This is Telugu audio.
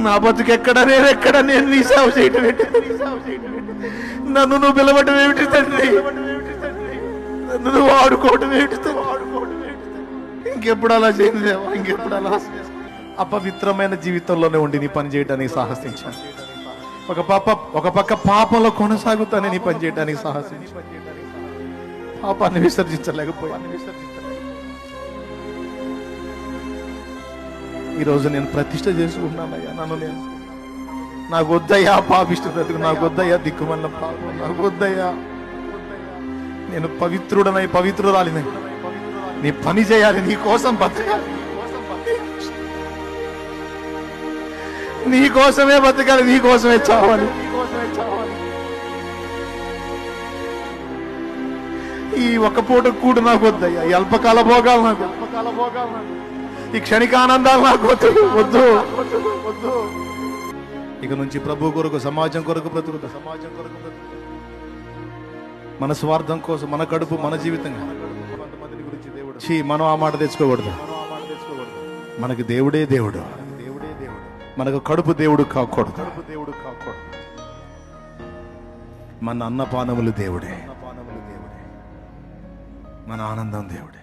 నా బతుకెక్కడ, నేనెక్కడ, నేను నీ సేవ చేయటం ఏంటి? నన్ను నువ్వు పిలవటం ఏమిటి తండ్రి? నన్ను నువ్వు ఆడుకోవటం ఏమిటి తండ్రి? ఇంకెప్పుడు అలా చేయను దేవా, ఇంకెప్పుడు అలా. అపవిత్రమైన జీవితంలోనే ఉండి నీ పని చేయడానికి సాహసించాను. ఒక పక్క పాపంలో కొనసాగుతానే నీ పని చేయడానికి సాహసించాను. పాపాన్ని విసర్జించలేకపోయాను. ఈరోజు నేను ప్రతిష్ట చేసుకుంటున్నానయ్యా. నేను నాకు వద్దయ్యా పాపిష్టి బ్రతుకు, నాకు వద్దయ్యా దిక్కుమల్ల పాపం, నాకు వద్దయ్యా. నేను పవిత్రురాలిని. నీ పని చేయాలి, నీ కోసం బతకాలి, నీ కోసమే బతకాలి, నీ కోసమే చావాలి. ఈ ఒక్క పూట కూడు నాకు వద్దయ్యా. ఈ అల్పకాల భోగాలు నాకు, ఈ క్షణికానందాలు నాకు వద్దు. ఇక నుంచి ప్రభు కొరకు, సమాజం కొరకు బ్రతుకుతా. మన స్వార్థం కోసం, మన కడుపు, మన జీవితంగా మనం ఆ మాట తెచ్చుకోకూడదు. మనకి దేవుడే దేవుడు, మనకు కడుపు దేవుడు కాకూడదు. మన అన్నపానములు దేవుడే, మన ఆనందం దేవుడే.